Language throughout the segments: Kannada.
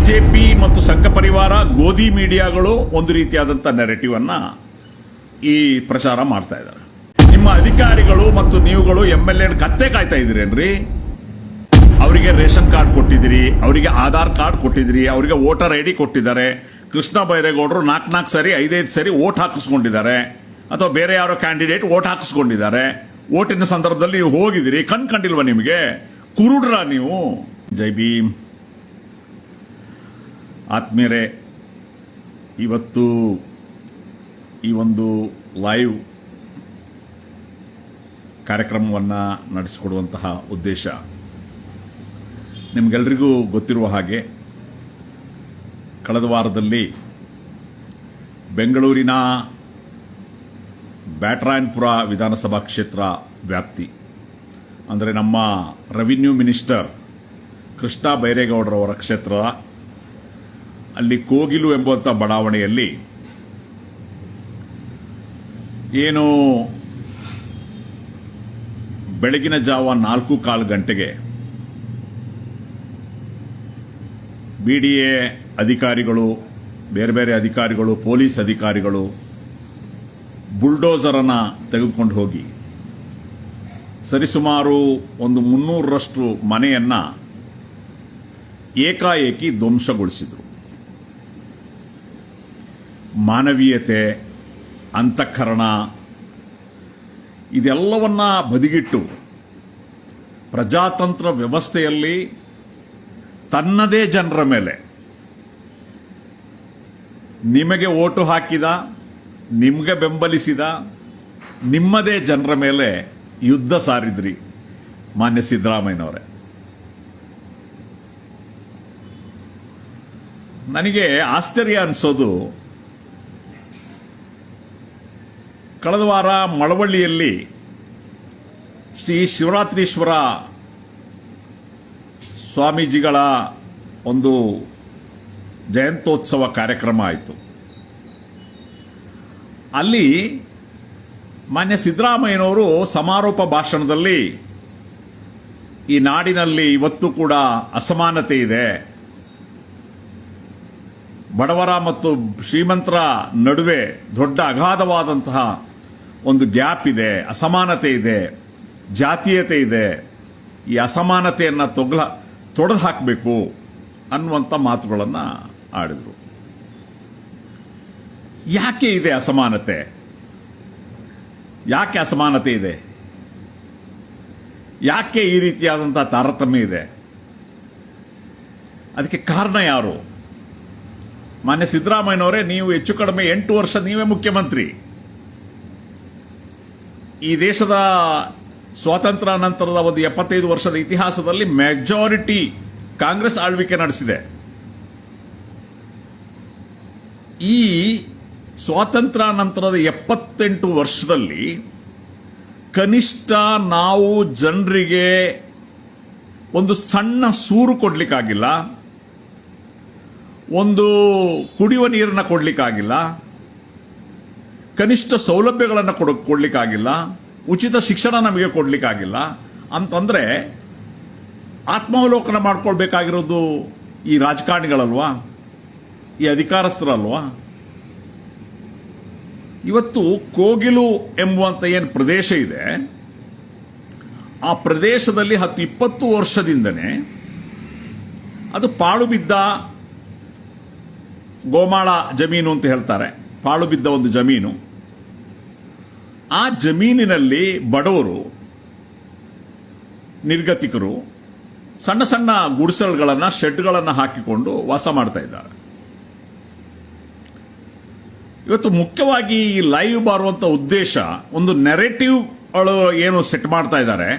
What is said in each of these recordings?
ಬಿಜೆಪಿ ಮತ್ತು ಸಂಘ ಪರಿವಾರ ಗೋಧಿ ಮೀಡಿಯಾಗಳು ಒಂದು ರೀತಿಯಾದಂಥ ನೆರೆಟಿವ್ ಅನ್ನ ಈ ಪ್ರಚಾರ ಮಾಡ್ತಾ ಇದ್ದಾರೆ. ನಿಮ್ಮ ಅಧಿಕಾರಿಗಳು ಮತ್ತು ನೀವುಗಳು MLA ಕತ್ತೆ ಕಾಯ್ತಾ ಇದ್ದೀರೇನ್ರಿ? ಅವರಿಗೆ ರೇಷನ್ ಕಾರ್ಡ್ ಕೊಟ್ಟಿದ್ದೀರಿ, ಅವರಿಗೆ ಆಧಾರ್ ಕಾರ್ಡ್ ಕೊಟ್ಟಿದ್ದೀರಿ, ಅವರಿಗೆ ವೋಟರ್ ID ಕೊಟ್ಟಿದ್ದಾರೆ. ಕೃಷ್ಣ ಬೈರೇಗೌಡರು 4 ಸರಿ 5 ಸರಿ ವೋಟ್ ಹಾಕಿಸ್ಕೊಂಡಿದ್ದಾರೆ, ಅಥವಾ ಬೇರೆ ಯಾರೋ ಕ್ಯಾಂಡಿಡೇಟ್ ವೋಟ್ ಹಾಕಿಸ್ಕೊಂಡಿದ್ದಾರೆ. ವೋಟಿನ ಸಂದರ್ಭದಲ್ಲಿ ನೀವು ಹೋಗಿದ್ದೀರಿ, ಕಂಡಿಲ್ವಾ ನಿಮಗೆ? ಕುರುಡ್ರ ನೀವು? ಜೈ ಭೀಮ್. ಆತ್ಮೀಯರೇ, ಇವತ್ತು ಈ ಒಂದು ಲೈವ್ ಕಾರ್ಯಕ್ರಮವನ್ನು ನಡೆಸಿಕೊಡುವಂತಹ ಉದ್ದೇಶ ನಿಮಗೆಲ್ಲರಿಗೂ ಗೊತ್ತಿರುವ ಹಾಗೆ ಕಳೆದ ವಾರದಲ್ಲಿ ಬೆಂಗಳೂರಿನ ಬ್ಯಾಟರಾಯನಪುರ ವಿಧಾನಸಭಾ ಕ್ಷೇತ್ರ ವ್ಯಾಪ್ತಿ ಅಂದರೆ ನಮ್ಮ ರೆವಿನ್ಯೂ ಮಿನಿಸ್ಟರ್ ಕೃಷ್ಣ ಬೈರೇಗೌಡರವರ ಕ್ಷೇತ್ರ ಅಲ್ಲಿ ಕೋಗಿಲು ಎಂಬುವಂಥ ಬಡಾವಣೆಯಲ್ಲಿ ಏನು ಬೆಳಗಿನ ಜಾವ 4:15 ಗಂಟೆಗೆ BDA ಅಧಿಕಾರಿಗಳು, ಬೇರೆ ಬೇರೆ ಅಧಿಕಾರಿಗಳು, ಪೊಲೀಸ್ ಅಧಿಕಾರಿಗಳು ಬುಲ್ಡೋಸರ್ ಅನ್ನು ತೆಗೆದುಕೊಂಡು ಹೋಗಿ ಸರಿಸುಮಾರು ಒಂದು 300ರಷ್ಟು ಮನೆಯನ್ನ ಏಕಾಏಕಿ ಧ್ವಂಸಗೊಳಿಸಿದರು. ಮಾನವೀಯತೆ, ಅಂತಃಕರಣ ಇದೆಲ್ಲವನ್ನ ಬದಿಗಿಟ್ಟು ಪ್ರಜಾತಂತ್ರ ವ್ಯವಸ್ಥೆಯಲ್ಲಿ ತನ್ನದೇ ಜನರ ಮೇಲೆ, ನಿಮಗೆ ಓಟು ಹಾಕಿದ, ನಿಮಗೆ ಬೆಂಬಲಿಸಿದ ನಿಮ್ಮದೇ ಜನರ ಮೇಲೆ ಯುದ್ಧ ಸಾರಿದ್ರಿ ಮಾನ್ಯ ಸಿದ್ದರಾಮಯ್ಯನವರೇ. ನನಗೆ ಆಶ್ಚರ್ಯ ಅನಿಸೋದು, ಕಳೆದ ವಾರ ಮಳವಳ್ಳಿಯಲ್ಲಿ ಶ್ರೀ ಶಿವರಾತ್ರೀಶ್ವರ ಸ್ವಾಮೀಜಿಗಳ ಒಂದು ಜಯಂತ್ಯೋತ್ಸವ ಕಾರ್ಯಕ್ರಮ ಆಯಿತು. ಅಲ್ಲಿ ಮಾನ್ಯ ಸಿದ್ದರಾಮಯ್ಯನವರು ಸಮಾರೋಪ ಭಾಷಣದಲ್ಲಿ ಈ ನಾಡಿನಲ್ಲಿ ಇವತ್ತು ಕೂಡ ಅಸಮಾನತೆ ಇದೆ, ಬಡವರ ಮತ್ತು ಶ್ರೀಮಂತರ ನಡುವೆ ದೊಡ್ಡ ಅಗಾಧವಾದಂತಹ ಒಂದು ಗ್ಯಾಪ್ ಇದೆ, ಅಸಮಾನತೆ ಇದೆ, ಜಾತೀಯತೆ ಇದೆ, ಈ ಅಸಮಾನತೆಯನ್ನು ತೊಡೆದು ಹಾಕಬೇಕು ಅನ್ನುವಂಥ ಮಾತುಗಳನ್ನು ಆಡಿದರು. ಯಾಕೆ ಇದೆ ಅಸಮಾನತೆ? ಯಾಕೆ ಅಸಮಾನತೆ ಇದೆ? ಯಾಕೆ ಈ ರೀತಿಯಾದಂಥ ತಾರತಮ್ಯ ಇದೆ? ಅದಕ್ಕೆ ಕಾರಣ ಯಾರು? ಮಾನ್ಯ ಸಿದ್ದರಾಮಯ್ಯನವರೇ, ನೀವು ಹೆಚ್ಚು ಕಡಿಮೆ 8 ವರ್ಷ ನೀವೇ ಮುಖ್ಯಮಂತ್ರಿ. ಈ ದೇಶದ ಸ್ವಾತಂತ್ರ್ಯ ನಂತರದ ಒಂದು 75 ವರ್ಷದ ಇತಿಹಾಸದಲ್ಲಿ ಮೆಜಾರಿಟಿ ಕಾಂಗ್ರೆಸ್ ಆಳ್ವಿಕೆ ನಡೆಸಿದೆ. ಈ ಸ್ವಾತಂತ್ರ್ಯ ನಂತರದ 78 ವರ್ಷದಲ್ಲಿ ಕನಿಷ್ಠ ನಾವು ಜನರಿಗೆ ಒಂದು ಸಣ್ಣ ಸೂರು ಕೊಡ್ಲಿಕ್ಕಾಗಿಲ್ಲ, ಒಂದು ಕುಡಿಯುವ ನೀರನ್ನು ಕೊಡ್ಲಿಕ್ಕಾಗಿಲ್ಲ, ಕನಿಷ್ಠ ಸೌಲಭ್ಯಗಳನ್ನು ಕೊಡ್ಲಿಕ್ಕಾಗಿಲ್ಲ, ಉಚಿತ ಶಿಕ್ಷಣ ನಮಗೆ ಕೊಡ್ಲಿಕ್ಕಾಗಿಲ್ಲ ಅಂತಂದ್ರೆ ಆತ್ಮಾವಲೋಕನ ಮಾಡ್ಕೊಳ್ಬೇಕಾಗಿರೋದು ಈ ರಾಜಕಾರಣಿಗಳಲ್ವಾ, ಈ ಅಧಿಕಾರಸ್ಥರಲ್ವಾ? ಇವತ್ತು ಕೋಗಿಲು ಎಂಬುವಂತ ಏನು ಪ್ರದೇಶ ಇದೆ, ಆ ಪ್ರದೇಶದಲ್ಲಿ 10-20 ವರ್ಷದಿಂದನೇ ಅದು ಪಾಳು ಬಿದ್ದ ಗೋಮಾಳ ಜಮೀನು ಅಂತ ಹೇಳ್ತಾರೆ, ಪಾಳು ಬಿದ್ದ ಒಂದು ಜಮೀನು. ಆ ಜಮೀನಿನಲ್ಲಿ ಬಡವರು, ನಿರ್ಗತಿಕರು ಸಣ್ಣ ಸಣ್ಣ ಗುಡಿಸಲುಗಳನ್ನು, ಶೆಡ್ಗಳನ್ನು ಹಾಕಿಕೊಂಡು ವಾಸ ಮಾಡ್ತಾ ಇದ್ದಾರೆ. ಇವತ್ತು ಮುಖ್ಯವಾಗಿ ಈ ಲೈವ್ ಬಾರುವಂತ ಉದ್ದೇಶ, ಒಂದು ನೆರೆಟಿವ್ ಏನು ಸೆಟ್ ಮಾಡ್ತಾ ಇದ್ದಾರೆ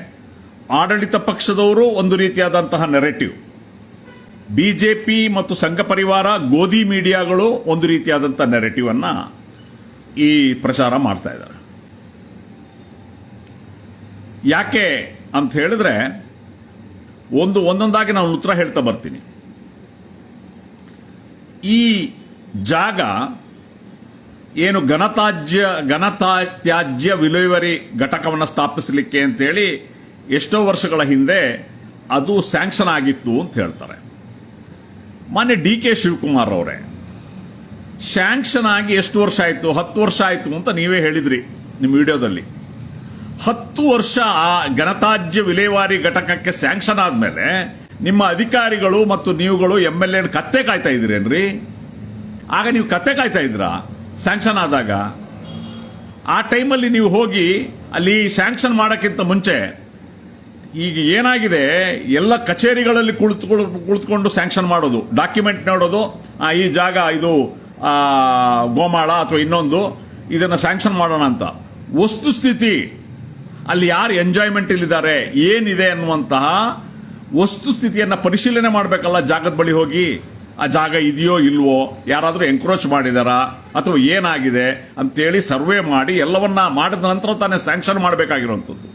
ಆಡಳಿತ ಪಕ್ಷದವರು, ಒಂದು ರೀತಿಯಾದಂತಹ ನೆರೆಟಿವ್. ಬಿಜೆಪಿ ಮತ್ತು ಸಂಘ ಪರಿವಾರ ಗೋಧಿ ಮೀಡಿಯಾಗಳು ಒಂದು ರೀತಿಯಾದಂತಹ ನೆರೆಟಿವ್ ಅನ್ನ ಈ ಪ್ರಚಾರ ಮಾಡ್ತಾ ಇದ್ದಾರೆ. ಯಾಕೆ ಅಂತ ಹೇಳಿದ್ರೆ ಒಂದೊಂದಾಗಿ ನಾನು ಉತ್ತರ ಹೇಳ್ತಾ ಬರ್ತೀನಿ. ಈ ಜಾಗ ಏನು ಘನತ್ಯಾಜ್ಯ ವಿಲೇವಾರಿ ಘಟಕವನ್ನು ಸ್ಥಾಪಿಸಲಿಕ್ಕೆ ಅಂತೇಳಿ ಎಷ್ಟೋ ವರ್ಷಗಳ ಹಿಂದೆ ಅದು ಸ್ಯಾಂಕ್ಷನ್ ಆಗಿತ್ತು ಅಂತ ಹೇಳ್ತಾರೆ. ಮಾನ್ಯ ಡಿ ಕೆ ಶಿವಕುಮಾರ್ ಅವರೇ, ಸ್ಯಾಂಕ್ಷನ್ ಆಗಿ ಎಷ್ಟು ವರ್ಷ ಆಯಿತು? 10 ವರ್ಷ ಆಯಿತು ಅಂತ ನೀವೇ ಹೇಳಿದ್ರಿ ನಿಮ್ಮ ವಿಡಿಯೋದಲ್ಲಿ. 10 ವರ್ಷ ಆ ಘನತ್ಯಾಜ್ಯ ವಿಲೇವಾರಿ ಘಟಕಕ್ಕೆ ಸ್ಯಾಂಕ್ಷನ್ ಆದ್ಮೇಲೆ ನಿಮ್ಮ ಅಧಿಕಾರಿಗಳು ಮತ್ತು ನೀವುಗಳು MLA ಕತ್ತೆ ಕಾಯ್ತಾ ಇದ್ರೇನ್ರಿ? ಆಗ ನೀವು ಕತ್ತೆ ಕಾಯ್ತಾ ಇದ್ರಾ ಸ್ಯಾಂಕ್ಷನ್ ಆದಾಗ? ಆ ಟೈಮಲ್ಲಿ ನೀವು ಹೋಗಿ ಅಲ್ಲಿ ಸ್ಯಾಂಕ್ಷನ್ ಮಾಡೋಕ್ಕಿಂತ ಮುಂಚೆ ಈಗ ಏನಾಗಿದೆ, ಎಲ್ಲ ಕಚೇರಿಗಳಲ್ಲಿ ಕುಳಿತುಕೊಂಡು ಸ್ಯಾಂಕ್ಷನ್ ಮಾಡೋದು, ಡಾಕ್ಯುಮೆಂಟ್ ನೋಡೋದು, ಈ ಜಾಗ ಇದು ಗೋಮಾಳ ಅಥವಾ ಇನ್ನೊಂದು, ಇದನ್ನ ಸ್ಯಾಂಕ್ಷನ್ ಮಾಡೋಣ ಅಂತ. ವಸ್ತುಸ್ಥಿತಿ ಅಲ್ಲಿ ಯಾರು ಎಂಜಾಯ್ಮೆಂಟ್ ಇಲ್ಲಿದ್ದಾರೆ, ಏನಿದೆ ಅನ್ನುವಂತಹ ವಸ್ತುಸ್ಥಿತಿಯನ್ನ ಪರಿಶೀಲನೆ ಮಾಡಬೇಕಲ್ಲ. ಜಾಗದ ಬಳಿ ಹೋಗಿ ಆ ಜಾಗ ಇದೆಯೋ ಇಲ್ವೋ, ಯಾರಾದರೂ ಎನ್ಕ್ರೋಚ್ ಮಾಡಿದಾರಾ ಅಥವಾ ಏನಾಗಿದೆ ಅಂತೇಳಿ ಸರ್ವೆ ಮಾಡಿ ಎಲ್ಲವನ್ನ ಮಾಡಿದ ನಂತರ ತಾನೇ ಸ್ಯಾಂಕ್ಷನ್ ಮಾಡಬೇಕಾಗಿರುವಂಥದ್ದು.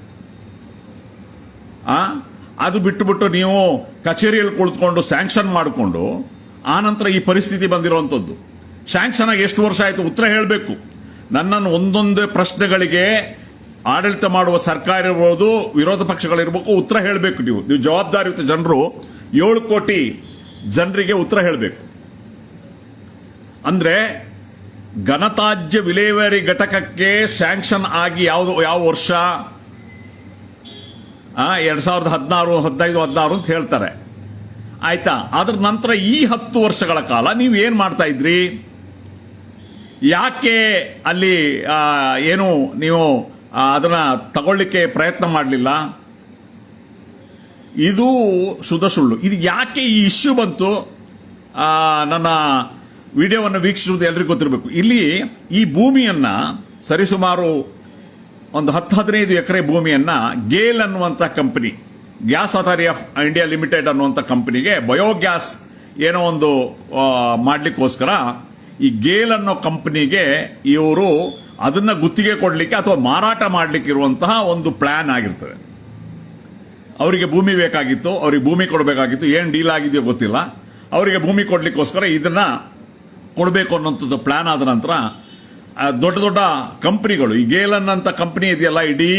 ಅದು ಬಿಟ್ಟುಬಿಟ್ಟು ನೀವು ಕಚೇರಿಯಲ್ಲಿ ಕುಳಿತುಕೊಂಡು ಸ್ಯಾಂಕ್ಷನ್ ಮಾಡಿಕೊಂಡು ಆ ನಂತರ ಈ ಪರಿಸ್ಥಿತಿ ಬಂದಿರುವಂಥದ್ದು. ಸ್ಯಾಂಕ್ಷನ್ ಆಗಿ ಎಷ್ಟು ವರ್ಷ ಆಯಿತು ಉತ್ತರ ಹೇಳಬೇಕು. ನನ್ನನ್ನು ಒಂದೊಂದೇ ಪ್ರಶ್ನೆಗಳಿಗೆ ಆಡಳಿತ ಮಾಡುವ ಸರ್ಕಾರ ಇರ್ಬೋದು, ವಿರೋಧ ಪಕ್ಷಗಳಿರ್ಬೇಕು, ಉತ್ತರ ಹೇಳಬೇಕು. ನೀವು ಜವಾಬ್ದಾರಿಯುತ ಜನರು, 7 ಕೋಟಿ ಜನರಿಗೆ ಉತ್ತರ ಹೇಳಬೇಕು. ಅಂದ್ರೆ ಘನತ್ಯಾಜ್ಯ ವಿಲೇವಾರಿ ಘಟಕಕ್ಕೆ ಸ್ಯಾಂಕ್ಷನ್ ಆಗಿ ಯಾವ ವರ್ಷ? 2016, 15, 16 ಅಂತ ಹೇಳ್ತಾರೆ. ಆಯ್ತಾ? ಅದ್ರ ನಂತರ ಈ 10 ವರ್ಷಗಳ ಕಾಲ ನೀವು ಏನ್ ಮಾಡ್ತಾ ಇದ್ರಿ? ಯಾಕೆ ಅಲ್ಲಿ ಏನು ನೀವು ಅದನ್ನ ತಗೊಳ್ಳಿಕ್ಕೆ ಪ್ರಯತ್ನ ಮಾಡಲಿಲ್ಲ? ಇದು ಶುದ್ಧ ಸುಳ್ಳು. ಇದು ಯಾಕೆ ಈ ಇಶ್ಯೂ ಬಂತು? ನನ್ನ ವಿಡಿಯೋವನ್ನು ವೀಕ್ಷಿಸುವುದು ಎಲ್ರಿಗೂ ಗೊತ್ತಿರಬೇಕು. ಇಲ್ಲಿ ಈ ಭೂಮಿಯನ್ನ ಸರಿಸುಮಾರು ಒಂದು 10-15 ಎಕರೆ ಭೂಮಿಯನ್ನ ಗೇಲ್ ಅನ್ನುವಂಥ company, gas authority of India limited ಅನ್ನುವಂಥ ಕಂಪನಿಗೆ ಬಯೋಗ್ಯಾಸ್ ಏನೋ ಒಂದು ಮಾಡ್ಲಿಕ್ಕೋಸ್ಕರ ಈ ಗೇಲ್ ಅನ್ನೋ ಕಂಪನಿಗೆ ಇವರು ಅದನ್ನ ಗುತ್ತಿಗೆ ಕೊಡ್ಲಿಕ್ಕೆ ಅಥವಾ ಮಾರಾಟ ಮಾಡ್ಲಿಕ್ಕೆ ಇರುವಂತಹ ಒಂದು ಪ್ಲಾನ್ ಆಗಿರ್ತದೆ. ಅವರಿಗೆ ಭೂಮಿ ಬೇಕಾಗಿತ್ತು, ಅವರಿಗೆ ಭೂಮಿ ಕೊಡಬೇಕಾಗಿತ್ತು. ಏನ್ ಡೀಲ್ ಆಗಿದೆಯೋ ಗೊತ್ತಿಲ್ಲ. ಅವರಿಗೆ ಭೂಮಿ ಕೊಡ್ಲಿಕ್ಕೋಸ್ಕರ ಇದನ್ನ ಕೊಡಬೇಕು ಅನ್ನೋಂಥದ್ದು ಪ್ಲಾನ್ ಆದ ನಂತರ ದೊಡ್ಡ ದೊಡ್ಡ ಕಂಪನಿಗಳು, ಈ ಗೇಲನ್ ಅಂತ ಕಂಪನಿ ಇದೆಯಲ್ಲ, ಇಡೀ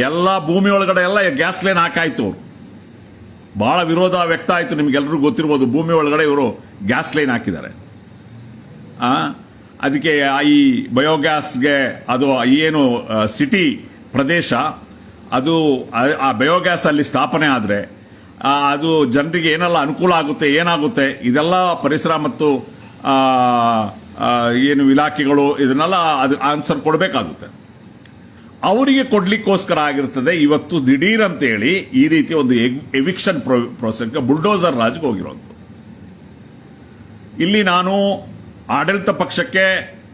ಎಲ್ಲ ಭೂಮಿ ಒಳಗಡೆ ಎಲ್ಲ ಗ್ಯಾಸ್ ಲೈನ್ ಹಾಕಾಯ್ತು. ಬಹಳ ವಿರೋಧ ವ್ಯಕ್ತ ಆಯ್ತು. ನಿಮ್ಗೆಲ್ಲರಿಗೂ ಗೊತ್ತಿರ್ಬೋದು, ಭೂಮಿ ಒಳಗಡೆ ಇವರು ಗ್ಯಾಸ್ ಲೈನ್ ಹಾಕಿದ್ದಾರೆ. ಅದಕ್ಕೆ ಈ ಬಯೋಗ್ಯಾಸ್ಗೆ ಅದು ಏನು ಸಿಟಿ ಪ್ರದೇಶ, ಅದು ಆ ಬಯೋಗ್ಯಾಸ್ ಅಲ್ಲಿ ಸ್ಥಾಪನೆ ಆದರೆ ಅದು ಜನರಿಗೆ ಏನೆಲ್ಲ ಅನುಕೂಲ ಆಗುತ್ತೆ, ಏನಾಗುತ್ತೆ, ಇದೆಲ್ಲ ಪರಿಸರ ಮತ್ತು ಏನು ಇಲಾಖೆಗಳು ಇದನ್ನೆಲ್ಲ ಅದು ಆನ್ಸರ್ ಕೊಡಬೇಕಾಗುತ್ತೆ. ಅವರಿಗೆ ಕೊಡ್ಲಿಕ್ಕೋಸ್ಕರ ಆಗಿರ್ತದೆ ಇವತ್ತು ದಿಢೀರ್ ಅಂತೇಳಿ ಈ ರೀತಿ ಒಂದು ಎವಿಕ್ಷನ್ ಪ್ರೋಸೆಸ್ಗೆ ಬುಲ್ಡೋಸರ್ ರಾಜ್ಗೆ ಹೋಗಿರೋದು. ಇಲ್ಲಿ ನಾನು ಆಡಳಿತ ಪಕ್ಷಕ್ಕೆ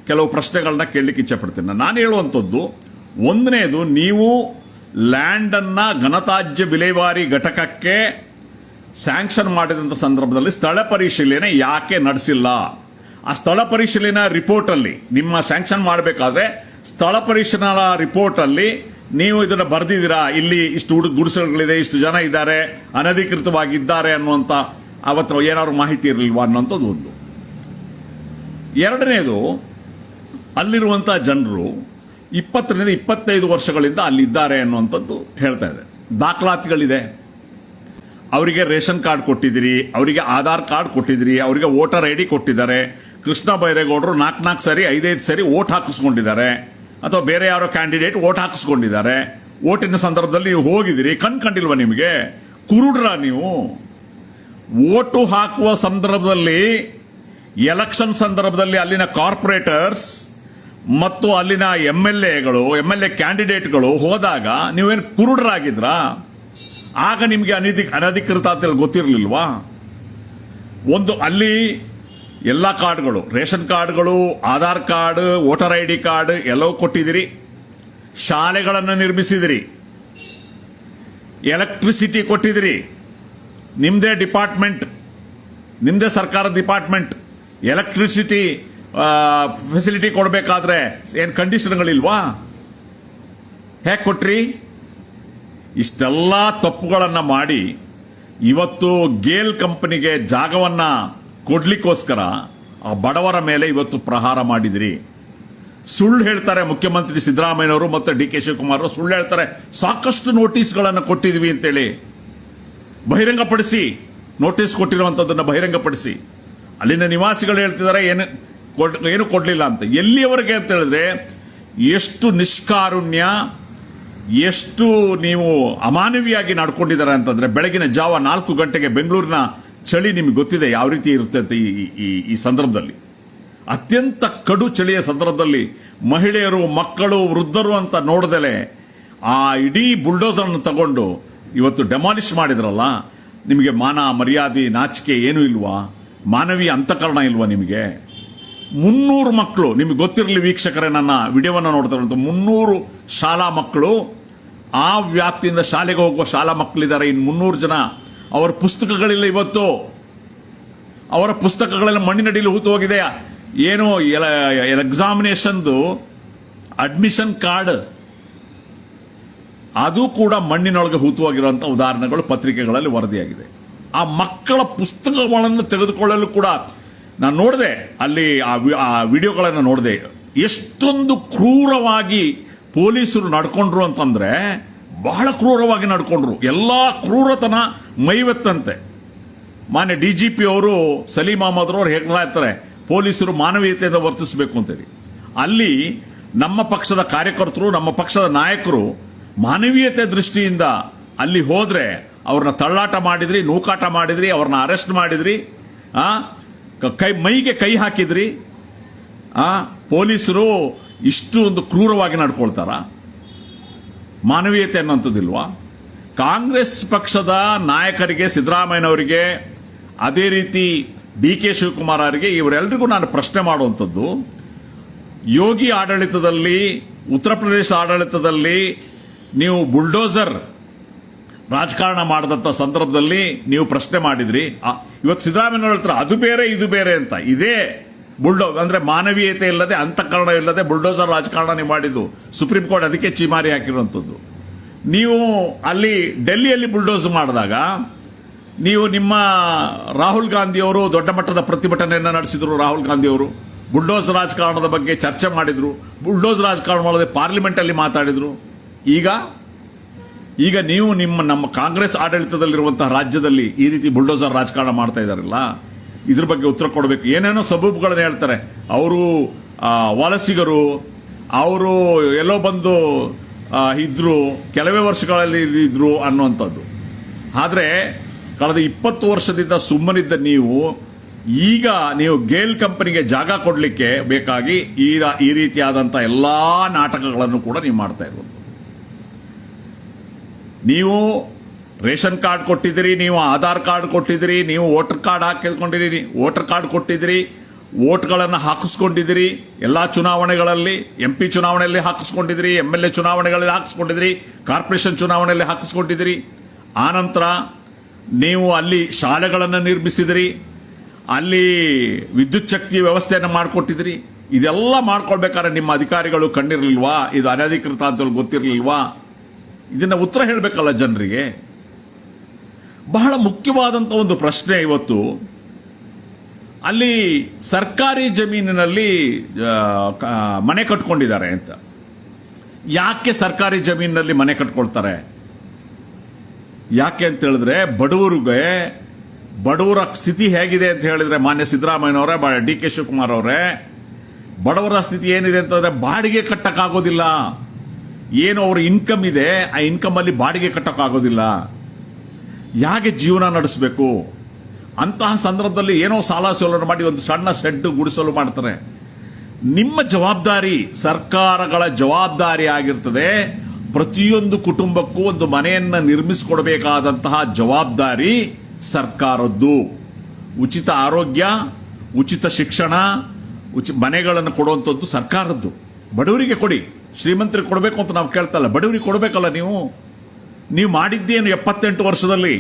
ಕೆಲವು ಪ್ರಶ್ನೆಗಳನ್ನ ಕೇಳಲಿಕ್ಕೆ ಇಚ್ಛೆ ಪಡ್ತೇನೆ. ನಾನು ಹೇಳುವಂಥದ್ದು, ಒಂದನೇದು, ನೀವು ಲ್ಯಾಂಡ್ ಅನ್ನ ಘನತ್ಯಾಜ್ಯ ವಿಲೇವಾರಿ ಘಟಕಕ್ಕೆ ಸ್ಯಾಂಕ್ಷನ್ ಮಾಡಿದಂಥ ಸಂದರ್ಭದಲ್ಲಿ ಸ್ಥಳ ಪರಿಶೀಲನೆ ಯಾಕೆ ನಡೆಸಿಲ್ಲ? ಆ ಸ್ಥಳ ಪರಿಶೀಲನಾ ರಿಪೋರ್ಟ್ ಅಲ್ಲಿ, ನಿಮ್ಮ ಸ್ಯಾಂಕ್ಷನ್ ಮಾಡಬೇಕಾದ್ರೆ ಸ್ಥಳ ಪರಿಶೀಲನಾ ರಿಪೋರ್ಟ್ ಅಲ್ಲಿ ನೀವು ಇದನ್ನ ಬರೆದಿದ್ದೀರಾ, ಇಲ್ಲಿ ಇಷ್ಟು ಗುಡಿಸಲುಗಳಿದೆ, ಇಷ್ಟು ಜನ ಇದ್ದಾರೆ, ಅನಧಿಕೃತವಾಗಿದ್ದಾರೆ ಅನ್ನುವಂಥ ಅವತ್ತು ಏನಾದ್ರು ಮಾಹಿತಿ ಇರಲಿಲ್ವಾ ಅನ್ನುವಂಥದ್ದು ಒಂದು. ಎರಡನೇದು, ಅಲ್ಲಿರುವಂತಹ ಜನರು 20ರಿಂದ 25 ವರ್ಷಗಳಿಂದ ಅಲ್ಲಿದ್ದಾರೆ ಅನ್ನುವಂಥದ್ದು ಹೇಳ್ತಾ ಇದೆ. ದಾಖಲಾತಿಗಳಿದೆ. ಅವರಿಗೆ ರೇಷನ್ ಕಾರ್ಡ್ ಕೊಟ್ಟಿದ್ದೀರಿ, ಅವರಿಗೆ ಆಧಾರ್ ಕಾರ್ಡ್ ಕೊಟ್ಟಿದ್ದೀರಿ, ಅವರಿಗೆ ವೋಟರ್ ID ಕೊಟ್ಟಿದ್ದಾರೆ. ಕೃಷ್ಣ ಬೈರೇಗೌಡರು 4 ಸರಿ 5 ಸರಿ ವೋಟ್ ಹಾಕಿಸ್ಕೊಂಡಿದ್ದಾರೆ, ಅಥವಾ ಬೇರೆ ಯಾರೋ ಕ್ಯಾಂಡಿಡೇಟ್ ವೋಟ್ ಹಾಕಿಸ್ಕೊಂಡಿದ್ದಾರೆ. ವೋಟಿನ ಸಂದರ್ಭದಲ್ಲಿ ನೀವು ಹೋಗಿದ್ದೀರಿ, ಕಂಡಿಲ್ವಾ? ನಿಮಗೆ ಕುರುಡ್ರ ನೀವು? ವೋಟು ಹಾಕುವ ಸಂದರ್ಭದಲ್ಲಿ, ಎಲೆಕ್ಷನ್ ಸಂದರ್ಭದಲ್ಲಿ ಅಲ್ಲಿನ ಕಾರ್ಪೊರೇಟರ್ಸ್ ಮತ್ತು ಅಲ್ಲಿನ MLA ಕ್ಯಾಂಡಿಡೇಟ್ಗಳು ಹೋದಾಗ ನೀವೇನು ಕುರುಡರಾಗಿದ್ರಾ? ಆಗ ನಿಮಗೆ ಅನಧಿಕೃತ ಅಂತ ಗೊತ್ತಿರಲಿಲ್ವಾ? ಒಂದು ಅಲ್ಲಿ ಎಲ್ಲ ಕಾರ್ಡ್ಗಳು, ರೇಷನ್ ಕಾರ್ಡ್ಗಳು, Aadhaar card, voter ID card ಎಲ್ಲವೂ ಕೊಟ್ಟಿದ್ದೀರಿ. ಶಾಲೆಗಳನ್ನು ನಿರ್ಮಿಸಿದಿರಿ, ಎಲೆಕ್ಟ್ರಿಸಿಟಿ ಕೊಟ್ಟಿದ್ದೀರಿ. ನಿಮ್ದೇ ಡಿಪಾರ್ಟ್ಮೆಂಟ್, ನಿಮ್ದೇ ಸರ್ಕಾರದ ಡಿಪಾರ್ಟ್ಮೆಂಟ್. ಎಲೆಕ್ಟ್ರಿಸಿಟಿ ಫೆಸಿಲಿಟಿ ಕೊಡಬೇಕಾದ್ರೆ ಏನ್ ಕಂಡೀಷನ್ಗಳಿಲ್ವಾ? ಹೇಗೆ ಕೊಟ್ರಿ? ಇಷ್ಟೆಲ್ಲ ತಪ್ಪುಗಳನ್ನ ಮಾಡಿ ಇವತ್ತು ಗೇಲ್ ಕಂಪನಿಗೆ ಜಾಗವನ್ನ ಕೊಡ್ಲಿಕ್ಕೋಸ್ಕರ ಆ ಬಡವರ ಮೇಲೆ ಇವತ್ತು ಪ್ರಹಾರ ಮಾಡಿದಿರಿ. ಸುಳ್ಳು ಹೇಳ್ತಾರೆ ಮುಖ್ಯಮಂತ್ರಿ ಸಿದ್ದರಾಮಯ್ಯನವರು ಮತ್ತು ಡಿ ಕೆ ಶಿವಕುಮಾರ್ ಸುಳ್ಳು ಹೇಳ್ತಾರೆ. ಸಾಕಷ್ಟು ನೋಟಿಸ್ಗಳನ್ನು ಕೊಟ್ಟಿದ್ವಿ ಅಂತೇಳಿ ಬಹಿರಂಗಪಡಿಸಿ ನೋಟಿಸ್ ಕೊಟ್ಟಿರುವಂಥದ್ದನ್ನು ಬಹಿರಂಗಪಡಿಸಿ ಅಲ್ಲಿನ ನಿವಾಸಿಗಳು ಹೇಳ್ತಿದ್ದಾರೆ ಏನು ಕೊಡಲಿಲ್ಲ ಅಂತ. ಎಲ್ಲಿಯವರೆಗೆ ಅಂತ ಹೇಳಿದ್ರೆ ಎಷ್ಟು ನಿಷ್ಕಾರುಣ್ಯ, ಎಷ್ಟು ನೀವು ಅಮಾನವೀಯಾಗಿ ನಡ್ಕೊಂಡಿದ್ದಾರೆ ಅಂತಂದ್ರೆ, ಬೆಳಗಿನ ಜಾವ 4 ಗಂಟೆಗೆ ಬೆಂಗಳೂರಿನ ಚಳಿ ನಿಮ್ಗೆ ಗೊತ್ತಿದೆ ಯಾವ ರೀತಿ ಇರುತ್ತೆ ಅಂತ. ಈ ಸಂದರ್ಭದಲ್ಲಿ ಅತ್ಯಂತ ಕಡು ಚಳಿಯ ಸಂದರ್ಭದಲ್ಲಿ ಮಹಿಳೆಯರು, ಮಕ್ಕಳು, ವೃದ್ಧರು ಅಂತ ನೋಡದಲೆ ಆ ಇಡೀ ಬುಲ್ಡೋಸರ್ನ ತಗೊಂಡು ಇವತ್ತು ಡೆಮಾಲಿಷ್ ಮಾಡಿದ್ರಲ್ಲ, ನಿಮಗೆ ಮಾನ ಮರ್ಯಾದೆ ನಾಚಿಕೆ ಏನೂ ಇಲ್ವಾ? ಮಾನವೀಯ ಅಂತಃಕರಣ ಇಲ್ವಾ ನಿಮಗೆ? 300 ಮಕ್ಕಳು, ನಿಮಗೆ ಗೊತ್ತಿರಲಿ ವೀಕ್ಷಕರೇ, ನನ್ನ ವಿಡಿಯೋವನ್ನು ನೋಡ್ತಾರೆ, 300 ಶಾಲಾ ಮಕ್ಕಳು, ಆ ವ್ಯಾಪ್ತಿಯಿಂದ ಶಾಲೆಗೆ ಹೋಗುವ ಶಾಲಾ ಮಕ್ಕಳಿದ್ದಾರೆ. ಇನ್ನು 300 ಜನ ಅವರ ಪುಸ್ತಕಗಳಿಲ್ಲ. ಇವತ್ತು ಅವರ ಪುಸ್ತಕಗಳೆಲ್ಲ ಮಣ್ಣಿನಡಿಯಲ್ಲಿ ಹೂತು ಹೋಗಿದೆ. ಏನು ಎಕ್ಸಾಮಿನೇಷನ್ದು ಅಡ್ಮಿಷನ್ ಕಾರ್ಡ್ ಅದು ಕೂಡ ಮಣ್ಣಿನೊಳಗೆ ಹೂತುವಾಗಿರುವಂಥ ಉದಾಹರಣೆಗಳು ಪತ್ರಿಕೆಗಳಲ್ಲಿ ವರದಿಯಾಗಿದೆ. ಆ ಮಕ್ಕಳ ಪುಸ್ತಕಗಳನ್ನು ತೆಗೆದುಕೊಳ್ಳಲು ಕೂಡ ನಾನು ನೋಡಿದೆ, ಅಲ್ಲಿ ಆ ವಿಡಿಯೋಗಳನ್ನು ನೋಡಿದೆ. ಎಷ್ಟೊಂದು ಕ್ರೂರವಾಗಿ ಪೊಲೀಸರು ನಡ್ಕೊಂಡ್ರು ಅಂತಂದ್ರೆ ಬಹಳ ಕ್ರೂರವಾಗಿ ನಡ್ಕೊಂಡ್ರು. ಎಲ್ಲ ಕ್ರೂರತನ ಮೈವೆತ್ತಂತೆ. ಮಾನ್ಯ DGP ಅವರು ಸಲೀಂ ಅಹಮದ್ ಅವರು ಹೇಳ್ತಾ ಇರ್ತಾರೆ, ಪೊಲೀಸರು ಮಾನವೀಯತೆಯಿಂದ ವರ್ತಿಸಬೇಕು ಅಂತೇಳಿ. ಅಲ್ಲಿ ನಮ್ಮ ಪಕ್ಷದ ಕಾರ್ಯಕರ್ತರು, ನಮ್ಮ ಪಕ್ಷದ ನಾಯಕರು ಮಾನವೀಯತೆ ದೃಷ್ಟಿಯಿಂದ ಅಲ್ಲಿ ಹೋದ್ರೆ ಅವ್ರನ್ನ ತಳ್ಳಾಟ ಮಾಡಿದ್ರಿ, ನೂಕಾಟ ಮಾಡಿದ್ರಿ, ಅವ್ರನ್ನ ಅರೆಸ್ಟ್ ಮಾಡಿದ್ರಿ, ಮೈಗೆ ಕೈ ಹಾಕಿದ್ರಿ. ಪೊಲೀಸರು ಇಷ್ಟು ಒಂದು ಕ್ರೂರವಾಗಿ ನಡ್ಕೊಳ್ತಾರ? ಮಾನವೀಯತೆ ಅನ್ನೋಂಥದ್ದಿಲ್ವಾ? ಕಾಂಗ್ರೆಸ್ ಪಕ್ಷದ ನಾಯಕರಿಗೆ, ಸಿದ್ದರಾಮಯ್ಯನವರಿಗೆ, ಅದೇ ರೀತಿ DK ಶಿವಕುಮಾರ್ ಅವರಿಗೆ, ಇವರೆಲ್ಲರಿಗೂ ನಾನು ಪ್ರಶ್ನೆ ಮಾಡುವಂಥದ್ದು, ಯೋಗಿ ಆಡಳಿತದಲ್ಲಿ, ಉತ್ತರ ಪ್ರದೇಶ ಆಡಳಿತದಲ್ಲಿ ನೀವು ಬುಲ್ಡೋಸರ್ ರಾಜಕಾರಣ ಮಾಡಿದಂಥ ಸಂದರ್ಭದಲ್ಲಿ ನೀವು ಪ್ರಶ್ನೆ ಮಾಡಿದ್ರಿ. ಇವತ್ತು ಸಿದ್ದರಾಮಯ್ಯ ಹೇಳ್ತಾರೆ ಅದು ಬೇರೆ ಇದು ಬೇರೆ ಅಂತ. ಇದೇ ಅಂದ್ರೆ ಮಾನವೀಯತೆ ಇಲ್ಲದೆ, ಅಂತಃಕರಣ ಇಲ್ಲದೆ ಬುಲ್ಡೋಸರ್ ರಾಜಕಾರಣ ನೀವು ಮಾಡಿದ್ದು. ಸುಪ್ರೀಂ ಕೋರ್ಟ್ ಅದಕ್ಕೆ ಚೀಮಾರಿ ಹಾಕಿರುವಂಥದ್ದು. ನೀವು ಅಲ್ಲಿ ಡೆಲ್ಲಿಯಲ್ಲಿ ಬುಲ್ಡೋಸ್ ಮಾಡಿದಾಗ ನೀವು ನಿಮ್ಮ ರಾಹುಲ್ ಗಾಂಧಿ ಅವರು ದೊಡ್ಡ ಮಟ್ಟದ ಪ್ರತಿಭಟನೆಯನ್ನು ನಡೆಸಿದ್ರು. ರಾಹುಲ್ ಗಾಂಧಿ ಅವರು ಬುಲ್ಡೋಸ್ ರಾಜಕಾರಣದ ಬಗ್ಗೆ ಚರ್ಚೆ ಮಾಡಿದ್ರು. ಬುಲ್ಡೋಸ್ ರಾಜಕಾರಣ ಮಾಡೋದೇ ಪಾರ್ಲಿಮೆಂಟ್ ಅಲ್ಲಿ ಮಾತಾಡಿದ್ರು. ಈಗ ನೀವು ನಮ್ಮ ಕಾಂಗ್ರೆಸ್ ಆಡಳಿತದಲ್ಲಿರುವಂತಹ ರಾಜ್ಯದಲ್ಲಿ ಈ ರೀತಿ ಬುಲ್ಡೋಸರ್ ರಾಜಕಾರಣ ಮಾಡ್ತಾ ಇದಾರಲ್ಲ, ಇದ್ರ ಬಗ್ಗೆ ಉತ್ತರ ಕೊಡಬೇಕು. ಏನೇನೋ ಸಬೂಬುಗಳನ್ನ ಹೇಳ್ತಾರೆ. ಅವರು ವಲಸಿಗರು, ಅವರು ಎಲ್ಲೋ ಬಂದು ಇದ್ರು, ಕೆಲವೇ ವರ್ಷಗಳಲ್ಲಿ ಇದ್ರು ಅನ್ನುವಂಥದ್ದು. ಆದರೆ ಕಳೆದ 20 ವರ್ಷದಿಂದ ಸುಮ್ಮನಿದ್ದ ಈಗ ನೀವು ಗೇಲ್ ಕಂಪನಿಗೆ ಜಾಗ ಕೊಡಲಿಕ್ಕೆ ಬೇಕಾಗಿ ಈ ರೀತಿಯಾದಂಥ ಎಲ್ಲಾ ನಾಟಕಗಳನ್ನು ಕೂಡ ನೀವು ಮಾಡ್ತಾ ಇರುವುದು. ನೀವು ರೇಷನ್ ಕಾರ್ಡ್ ಕೊಟ್ಟಿದ್ದೀರಿ, ನೀವು ಆಧಾರ್ ಕಾರ್ಡ್ ಕೊಟ್ಟಿದ್ದೀರಿ, ನೀವು ವೋಟರ್ ಕಾರ್ಡ್ ಹಾಕಿಕೊಂಡಿರಿ, ವೋಟರ್ ಕಾರ್ಡ್ ಕೊಟ್ಟಿದ್ದೀರಿ, ವೋಟ್ಗಳನ್ನು ಹಾಕಿಸ್ಕೊಂಡಿದ್ದೀರಿ. ಎಲ್ಲಾ ಚುನಾವಣೆಗಳಲ್ಲಿ, MP ಚುನಾವಣೆಯಲ್ಲಿ ಹಾಕಿಸ್ಕೊಂಡಿದ್ದೀರಿ, MLA ಚುನಾವಣೆಗಳಲ್ಲಿ ಹಾಕಿಸ್ಕೊಂಡಿದ್ದೀರಿ, ಕಾರ್ಪೊರೇಷನ್ ಚುನಾವಣೆಯಲ್ಲಿ ಹಾಕಿಸ್ಕೊಂಡಿದ್ದೀರಿ. ಆನಂತರ ನೀವು ಅಲ್ಲಿ ಶಾಲೆಗಳನ್ನು ನಿರ್ಮಿಸಿದಿರಿ, ಅಲ್ಲಿ ವಿದ್ಯುತ್ ಶಕ್ತಿ ವ್ಯವಸ್ಥೆಯನ್ನು ಮಾಡಿಕೊಟ್ಟಿದ್ರಿ. ಇದೆಲ್ಲ ಮಾಡ್ಕೊಳ್ಬೇಕಾದ್ರೆ ನಿಮ್ಮ ಅಧಿಕಾರಿಗಳು ಕಂಡಿರಲಿಲ್ವಾ? ಇದು ಅನಧಿಕೃತ ಅಂತ ಗೊತ್ತಿರಲಿಲ್ವಾ? ಇದನ್ನ ಉತ್ತರ ಹೇಳಬೇಕಲ್ಲ ಜನರಿಗೆ. ಬಹಳ ಮುಖ್ಯವಾದಂಥ ಒಂದು ಪ್ರಶ್ನೆ ಇವತ್ತು. ಅಲ್ಲಿ ಸರ್ಕಾರಿ ಜಮೀನಿನಲ್ಲಿ ಮನೆ ಕಟ್ಕೊಂಡಿದ್ದಾರೆ ಅಂತ. ಯಾಕೆ ಸರ್ಕಾರಿ ಜಮೀನಿನಲ್ಲಿ ಮನೆ ಕಟ್ಕೊಳ್ತಾರೆ? ಯಾಕೆ ಅಂತ ಹೇಳಿದ್ರೆ, ಬಡವರ ಸ್ಥಿತಿ ಹೇಗಿದೆ ಅಂತ ಹೇಳಿದ್ರೆ, ಮಾನ್ಯ ಸಿದ್ದರಾಮಯ್ಯನವರೇ, DK ಶಿವಕುಮಾರ್ ಅವರೇ, ಬಡವರ ಸ್ಥಿತಿ ಏನಿದೆ ಅಂತಂದ್ರೆ ಬಾಡಿಗೆ ಕಟ್ಟಕ್ಕಾಗೋದಿಲ್ಲ. ಏನು ಅವ್ರ ಇನ್ಕಮ್ ಇದೆ, ಆ ಇನ್ಕಮ್ ಅಲ್ಲಿ ಬಾಡಿಗೆ ಕಟ್ಟಕ್ಕಾಗೋದಿಲ್ಲ. ಹೇಗೆ ಜೀವನ ನಡೆಸಬೇಕು? ಅಂತಹ ಸಂದರ್ಭದಲ್ಲಿ ಏನೋ ಸಾಲ ಸೋಲನ ಮಾಡಿ ಒಂದು ಸಣ್ಣ ಶೆಡ್ ಗುಡಿಸಲು ಮಾಡ್ತಾರೆ. ನಿಮ್ಮ ಜವಾಬ್ದಾರಿ, ಸರ್ಕಾರಗಳ ಜವಾಬ್ದಾರಿ ಆಗಿರ್ತದೆ. ಪ್ರತಿಯೊಂದು ಕುಟುಂಬಕ್ಕೂ ಒಂದು ಮನೆಯನ್ನ ನಿರ್ಮಿಸಿಕೊಡಬೇಕಾದಂತಹ ಜವಾಬ್ದಾರಿ ಸರ್ಕಾರದ್ದು. ಉಚಿತ ಆರೋಗ್ಯ, ಉಚಿತ ಶಿಕ್ಷಣ, ಮನೆಗಳನ್ನು ಕೊಡುವಂಥದ್ದು ಸರ್ಕಾರದ್ದು. ಬಡವರಿಗೆ ಕೊಡಿ, ಶ್ರೀಮಂತರಿಗೆ ಕೊಡಬೇಕು ಅಂತ ನಾವು ಕೇಳ್ತಲ್ಲ, ಬಡವರಿಗೆ ಕೊಡಬೇಕಲ್ಲ. ನೀವು ಮಾಡಿದ್ದೇನು 78 ವರ್ಷದಲ್ಲಿ?